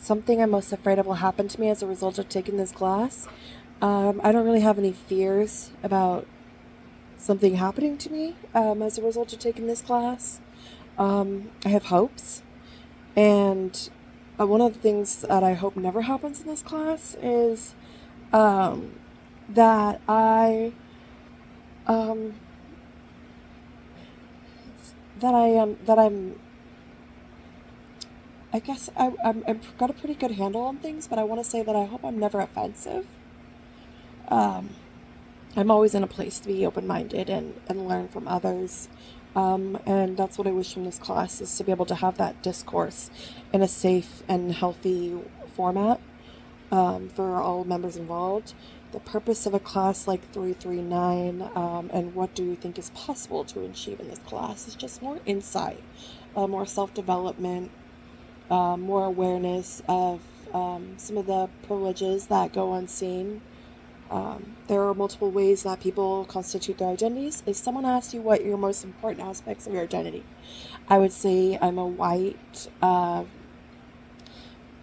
something I'm most afraid of will happen to me as a result of taking this class. I don't really have any fears about something happening to me as a result of taking this class. I have hopes, and one of the things that I hope never happens in this class is um, that um, I'm I guess I've got a pretty good handle on things, but I want to say that I hope I'm never offensive. Um, I'm always in a place to be open minded and learn from others. And that's what I wish from this class is to be able to have that discourse in a safe and healthy format for all members involved. The purpose of a class like 339 and what do you think is possible to achieve in this class is just more insight, more self development, more awareness of some of the privileges that go unseen. There are multiple ways that people constitute their identities. If someone asks you what your most important aspects of your identity, I would say I'm a white,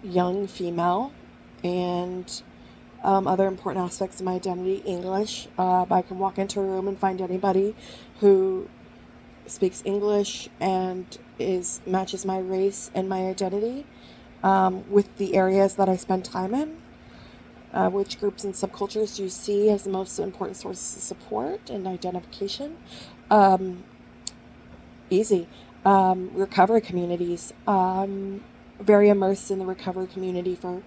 young female, and other important aspects of my identity, English. I can walk into a room and find anybody who speaks English and matches my race and my identity with the areas that I spend time in. Which groups and subcultures do you see as the most important sources of support and identification? Um, Easy. Recovery communities. Very immersed in the recovery community for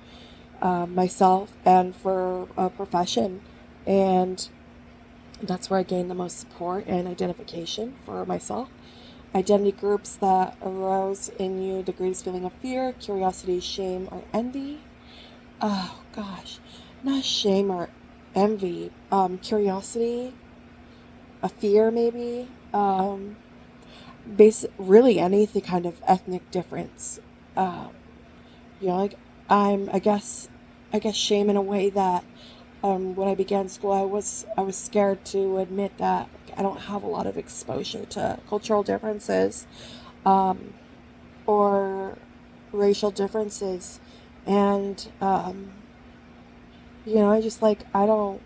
myself and for a profession. And that's where I gain the most support and identification for myself. Identity groups that arouse in you the greatest feeling of fear, curiosity, shame, or envy. Oh gosh, not shame or envy. Curiosity, a fear maybe. Really anything kind of ethnic difference. Um, like I guess, shame in a way that when I began school, I was scared to admit that I don't have a lot of exposure to cultural differences, um, or racial differences, and I just I don't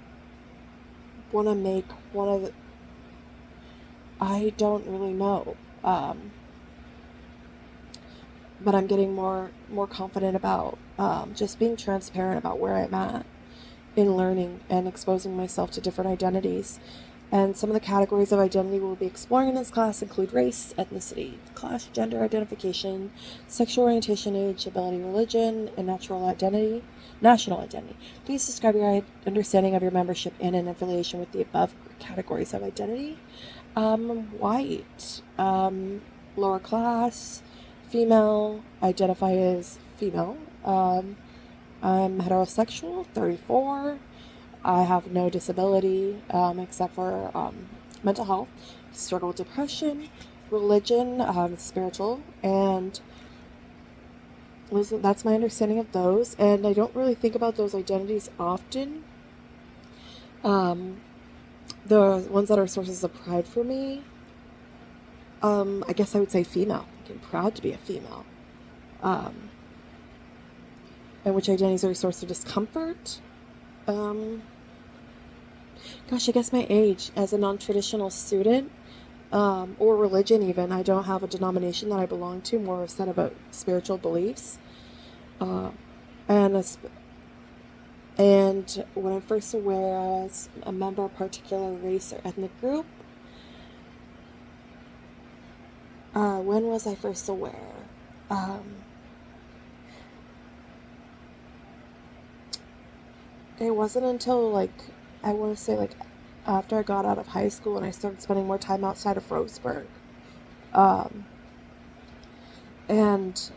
want to make one of the, I don't really know, but I'm getting more confident about just being transparent about where I'm at in learning and exposing myself to different identities. And some of the categories of identity we'll be exploring in this class include race, ethnicity, class, gender identification, sexual orientation, age, ability, religion, and national identity. Please describe your understanding of your membership in and affiliation with the above categories of identity. White, lower class, female, identify as female. I'm heterosexual, 34. I have no disability except for mental health, struggle with depression, religion, spiritual, and that's my understanding of those. And I don't really think about those identities often. Um, the ones that are sources of pride for me, I guess I would say female. I'm proud to be a female. Um, and which identities are a source of discomfort? Um, Gosh, I guess my age as a non-traditional student, or religion even. I don't have a denomination that I belong to, more a set of spiritual beliefs. Uh, and and when I'm first aware as a member of a particular race or ethnic group, when was I first aware? Um, it wasn't until I want to say after I got out of high school and I started spending more time outside of Roseburg. Um, and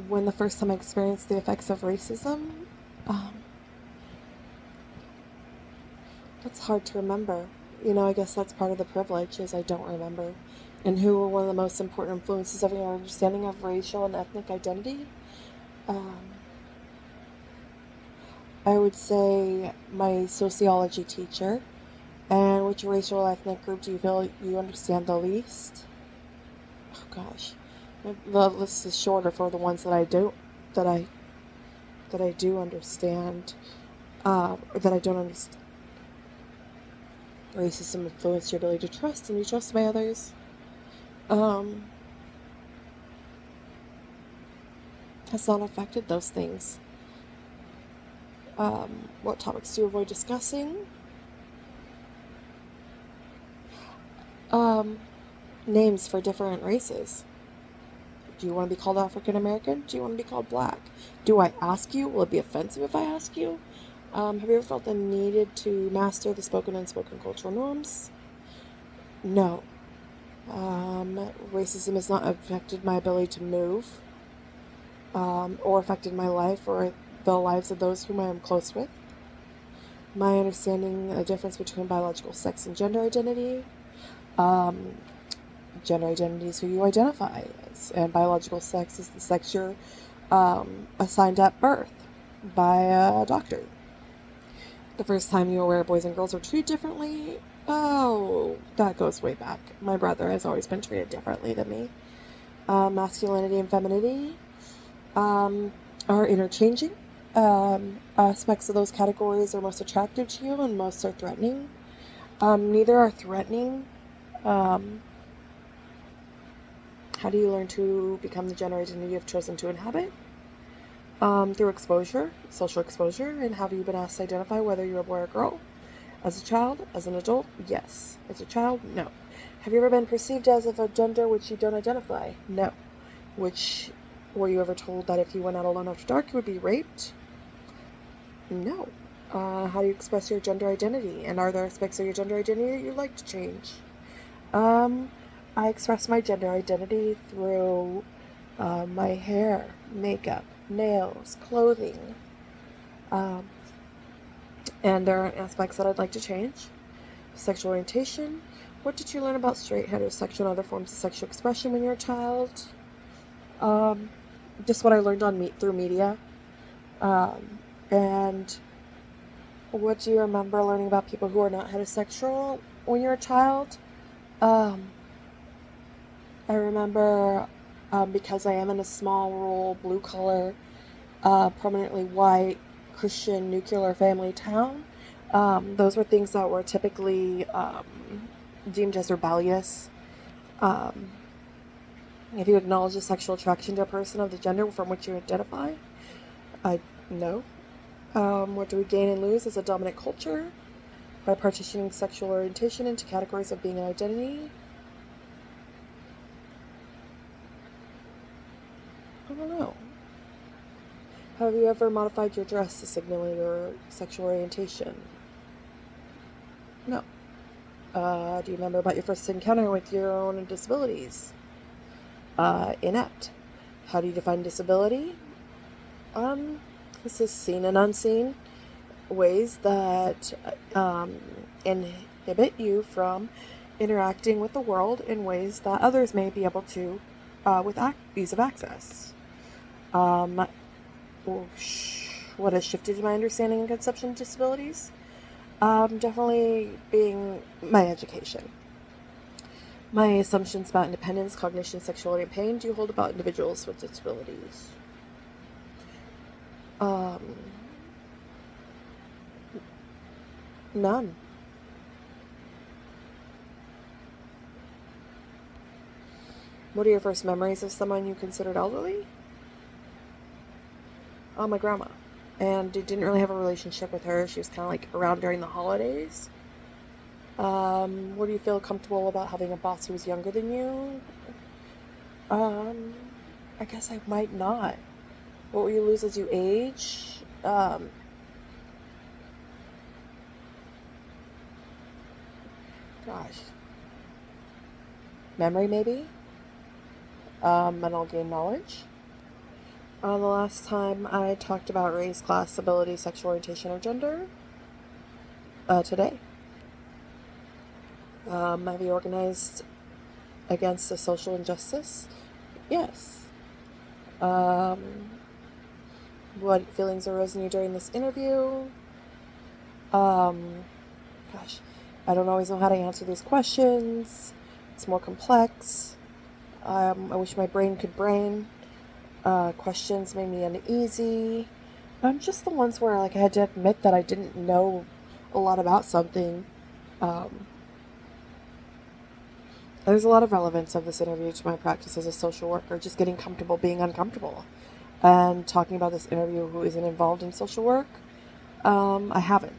when the first time I experienced the effects of racism, um, that's hard to remember. I guess that's part of the privilege is I don't remember. And who were one of the most important influences of your understanding of racial and ethnic identity? Um, I would say my sociology teacher. And which racial or ethnic group do you feel you understand the least? Oh gosh, the list is shorter for the ones that I do, that I that I do understand, or that I don't understand. Racism influenced your ability to trust and be trusted by others. Has not affected those things. What topics do you avoid discussing? Names for different races. Do you want to be called African American? Do you want to be called Black? Do I ask you? Will it be offensive if I ask you? Have you ever felt the need to master the spoken and unspoken cultural norms? No. Racism has not affected my ability to move, or affected my life or the lives of those whom I am close with. My understanding the difference between biological sex and gender identity. Gender identity is who you identify as, and biological sex is the sex you're assigned at birth by a doctor. The first time you were aware boys and girls are treated differently, oh, that goes way back. My brother has always been treated differently than me. Masculinity and femininity are interchanging. Aspects of those categories are most attractive to you and most are threatening. Neither are threatening. How do you learn to become the gender identity you've chosen to inhabit? Through exposure, social exposure, and have you been asked to identify whether you're a boy or girl? As a child? As an adult? Yes. As a child? No. Have you ever been perceived as of a gender which you don't identify? No. Were you ever told that if you went out alone after dark you would be raped? No. How do you express your gender identity? And are there aspects of your gender identity that you'd like to change? I express my gender identity through my hair, makeup, nails, clothing. And there are aspects that I'd like to change. Sexual orientation. What did you learn about straight, heterosexual, and other forms of sexual expression when you were a child? Just what I learned through media. And what do you remember learning about people who are not heterosexual when you're a child? I remember, because I am in a small, rural, blue-collar, permanently white, Christian, nuclear family town, those were things that were typically deemed as rebellious. If you acknowledge a sexual attraction to a person of the gender from which you identify, no. What do we gain and lose as a dominant culture? By partitioning sexual orientation into categories of being an identity? I don't know. Have you ever modified your dress to signal your sexual orientation? No. Do you remember about your first encounter with your own disabilities? Inept. How do you define disability? This is seen and unseen ways that inhibit you from interacting with the world in ways that others may be able to with ease of access. What has shifted my understanding and conception of disabilities? Definitely being my education. My assumptions about independence, cognition, sexuality, and pain do you hold about individuals with disabilities? None. What are your first memories of someone you considered elderly? My grandma. And I didn't really have a relationship with her. She was kind of like around during the holidays. What do you feel comfortable about having a boss who was younger than you? I guess I might not. What will you lose as you age? Gosh. Memory, maybe? And I'll gain knowledge. The last time I talked about race, class, ability, sexual orientation, or gender? Today. Have you organized against a social injustice? Yes. What feelings arose in you during this interview? Gosh, I don't always know how to answer these questions. It's more complex. I wish my brain could brain. Questions made me uneasy. Just the ones where like I had to admit that I didn't know a lot about something. Um, there's a lot of relevance of this interview to my practice as a social worker, just getting comfortable being uncomfortable. And talking about this interview who isn't involved in social work, I haven't.